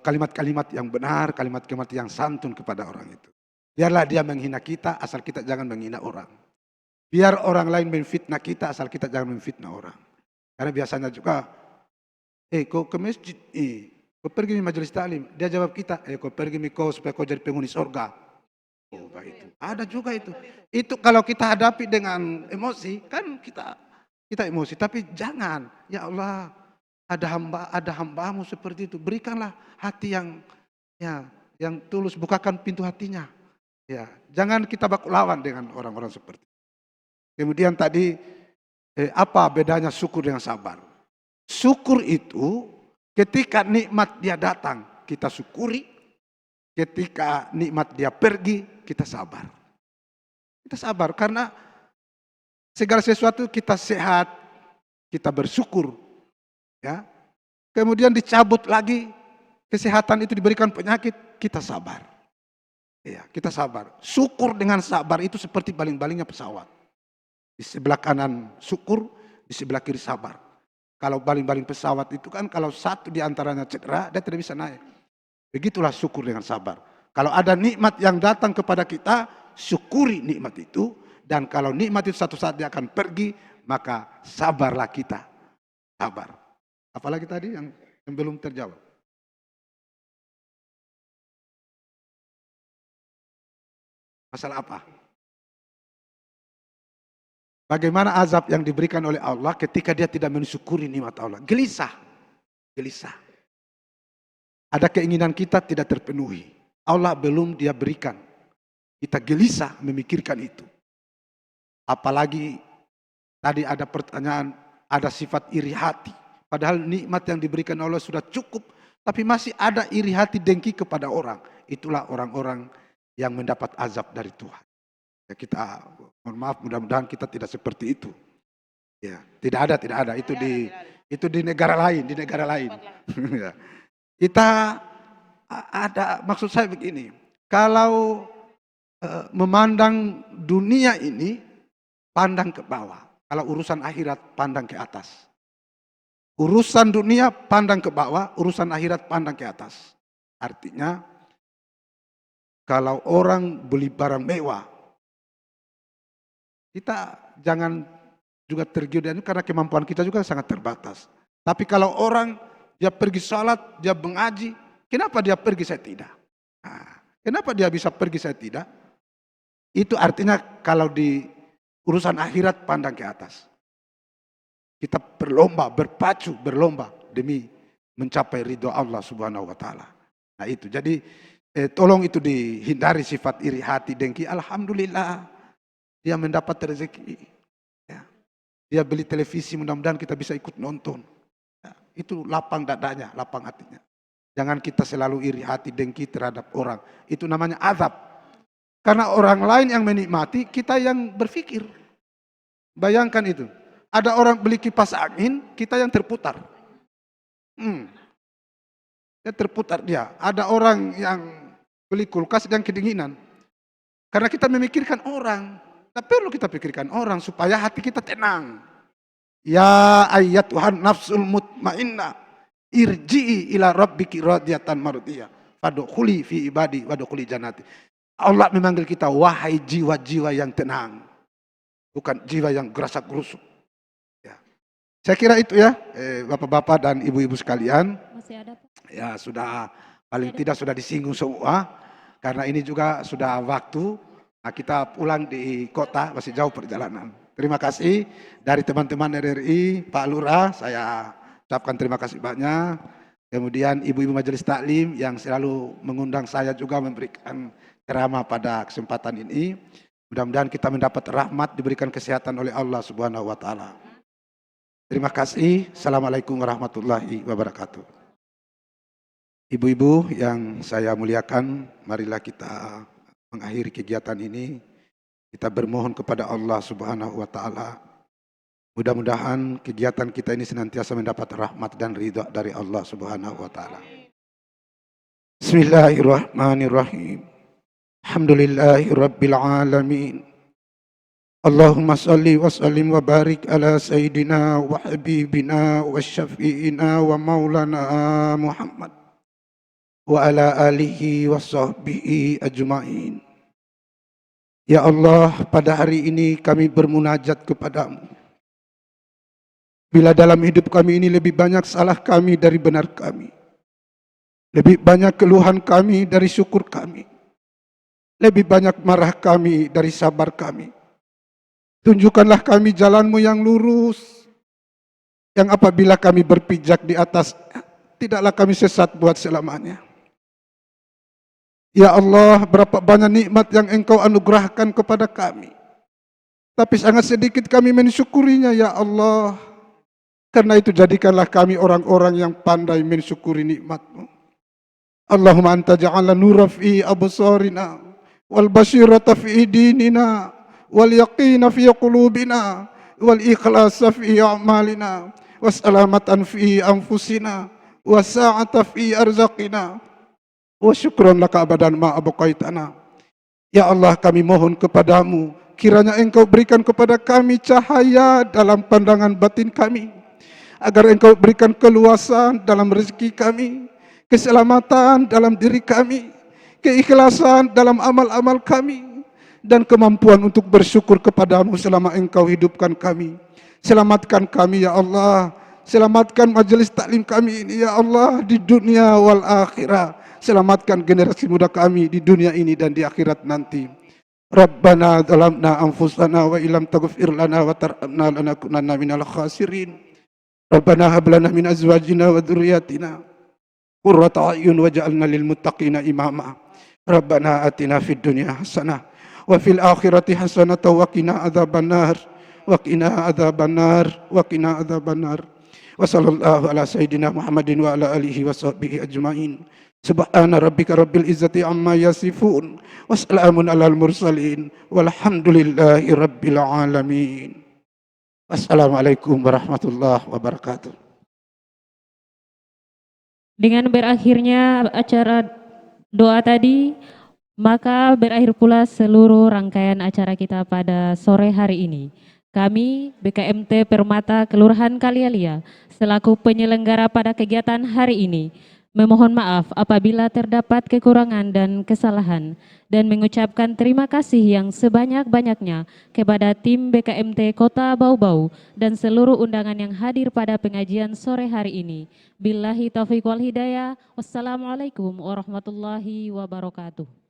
kalimat-kalimat yang benar, kalimat-kalimat yang santun kepada orang itu. Biarlah dia menghina kita, asal kita jangan menghina orang. Biar orang lain menfitnah kita, asal kita jangan menfitnah orang. Karena biasanya juga, kau ke masjid, kau pergi di majelis taklim. Dia jawab kita, kau pergi kau supaya kau jadi penghuni surga. Oh, itu. Ada juga itu. Itu kalau kita hadapi dengan emosi, kan kita emosi. Tapi jangan, ya Allah, ada hambamu seperti itu. Berikanlah hati yang tulus, bukakan pintu hatinya. Ya, jangan kita baku lawan dengan orang-orang seperti itu. Kemudian tadi, apa bedanya syukur dengan sabar? Syukur itu ketika nikmat dia datang, kita syukuri. Ketika nikmat dia pergi, kita sabar. Kita sabar karena segala sesuatu kita sehat, kita bersyukur. Ya. Kemudian dicabut lagi, kesehatan itu diberikan penyakit, kita sabar. Ya, kita sabar. Syukur dengan sabar itu seperti baling-balingnya pesawat. Di sebelah kanan syukur, di sebelah kiri sabar. Kalau baling-baling pesawat itu kan kalau satu di antaranya cedera, dia tidak bisa naik. Begitulah syukur dengan sabar. Kalau ada nikmat yang datang kepada kita, syukuri nikmat itu. Dan kalau nikmat itu satu saat dia akan pergi, maka sabarlah kita. Sabar. Apalagi tadi yang belum terjawab? Masalah apa? Bagaimana azab yang diberikan oleh Allah ketika dia tidak mensyukuri nikmat Allah? Gelisah. Gelisah. Ada keinginan kita tidak terpenuhi. Allah belum dia berikan. Kita gelisah memikirkan itu. Apalagi tadi ada pertanyaan, ada sifat iri hati. Padahal nikmat yang diberikan Allah sudah cukup. Tapi masih ada iri hati dengki kepada orang. Itulah orang-orang yang mendapat azab dari Tuhan. Ya, kita, mohon maaf, mudah-mudahan kita tidak seperti itu. Ya, tidak ada. Itu di negara lain, Ya. Kita ada, maksud saya begini, kalau memandang dunia ini, pandang ke bawah. Kalau urusan akhirat, pandang ke atas. Urusan dunia, pandang ke bawah, urusan akhirat, pandang ke atas. Artinya, kalau orang beli barang mewah, kita jangan juga tergiur karena kemampuan kita juga sangat terbatas. Tapi kalau orang dia pergi salat, dia mengaji. Kenapa dia pergi, saya tidak? Nah, kenapa dia bisa pergi, saya tidak? Itu artinya kalau di urusan akhirat pandang ke atas. Kita berlomba demi mencapai ridho Allah Subhanahu wa taala. Nah itu, jadi tolong itu dihindari sifat iri hati, dengki. Alhamdulillah dia mendapat rezeki. Ya. Dia beli televisi, mudah-mudahan kita bisa ikut nonton. Itu lapang dadanya, lapang hatinya. Jangan kita selalu iri hati, dengki terhadap orang. Itu namanya azab. Karena orang lain yang menikmati, kita yang berpikir. Bayangkan itu. Ada orang beli kipas angin, kita yang terputar. Dia terputar dia. Ada orang yang beli kulkas yang kedinginan. Karena kita memikirkan orang. Tak perlu kita pikirkan orang supaya hati kita tenang. Ya ayyatuhan nafsul mutmainnah irji'i ila rabbiki radiyatan mardiyah fadkhuli fi ibadi wadkhuli jannati. Allah memanggil kita, wahai jiwa-jiwa yang tenang, bukan jiwa yang gerasak-gerusuk. Ya. Saya kira itu ya, bapak-bapak dan ibu-ibu sekalian. Masih ada, Pak? Ya sudah, paling tidak sudah disinggung semua. Karena ini juga sudah waktu. Nah, kita pulang di kota, masih jauh perjalanan. Terima kasih dari teman-teman RRI, Pak Lurah, saya ucapkan terima kasih banyak. Kemudian ibu-ibu majelis taklim yang selalu mengundang saya juga memberikan ceramah pada kesempatan ini. Mudah-mudahan kita mendapat rahmat, diberikan kesehatan oleh Allah Subhanahu wa taala. Terima kasih. Assalamualaikum warahmatullahi wabarakatuh. Ibu-ibu yang saya muliakan, marilah kita mengakhiri kegiatan ini. Kita bermohon kepada Allah Subhanahu wa taala. Mudah-mudahan kegiatan kita ini senantiasa mendapat rahmat dan ridha dari Allah Subhanahu wa taala. Bismillahirrahmanirrahim. Alhamdulillahirabbil alamin. Allahumma salli wa sallim wa barik ala sayyidina wa habibina wa syafi'ina wa maulana Muhammad wa ala alihi wa sahbihi ajma'in. Ya Allah, pada hari ini kami bermunajat kepadamu. Bila dalam hidup kami ini lebih banyak salah kami dari benar kami, lebih banyak keluhan kami dari syukur kami, lebih banyak marah kami dari sabar kami, tunjukkanlah kami jalanmu yang lurus, yang apabila kami berpijak di atas, tidaklah kami sesat buat selamanya. Ya Allah, berapa banyak nikmat yang Engkau anugerahkan kepada kami, tapi sangat sedikit kami mensyukurinya, ya Allah. Karena itu jadikanlah kami orang-orang yang pandai mensyukuri nikmat-Mu. Allahumma anta ja'ala nura fi absarina wal basirata fi dinina wal yaqina fi qulubina wal ikhlasa fi a'malina wassalamatan fi anfusina wasa'ata fi arzaqina wa syukran laka abadan ma abqaitana. Ya Allah, kami mohon kepadamu, kiranya Engkau berikan kepada kami cahaya dalam pandangan batin kami, agar Engkau berikan keluasan dalam rezeki kami, keselamatan dalam diri kami, keikhlasan dalam amal-amal kami, dan kemampuan untuk bersyukur kepadamu selama Engkau hidupkan kami. Selamatkan kami, ya Allah. Selamatkan majelis taklim kami ini, ya Allah, di dunia wal akhirah. Selamatkan generasi muda kami di dunia ini dan di akhirat nanti. Rabbana zalamna anfusana wa illam taghfir lana wa tarhamna lanakunanna minal khasirin. Rabbana hab lana min azwajina wa dzurriyyatina qurrata a'yun waj'alna lil muttaqina imama. Rabbana atina fid dunya hasanah wa fil akhirati hasanah wa qina adzabannar wa qina adzabannar wa qina adzabannar. Wa sallallahu ala sayyidina Muhammadin wa ala alihi wa sahbihi ajmain. Subhana rabbika rabbil izzati amma yasifun wa salamun alal mursalin walhamdulillahi rabbil alamin. Assalamualaikum warahmatullahi wabarakatuh. Dengan berakhirnya acara doa tadi, maka berakhir pula seluruh rangkaian acara kita pada sore hari ini. Kami, BKMT Permata Kelurahan Kalialia, selaku penyelenggara pada kegiatan hari ini, memohon maaf apabila terdapat kekurangan dan kesalahan, dan mengucapkan terima kasih yang sebanyak-banyaknya kepada tim BKMT Kota Bau-Bau dan seluruh undangan yang hadir pada pengajian sore hari ini. Billahi taufiq wal hidayah. Wassalamualaikum warahmatullahi wabarakatuh.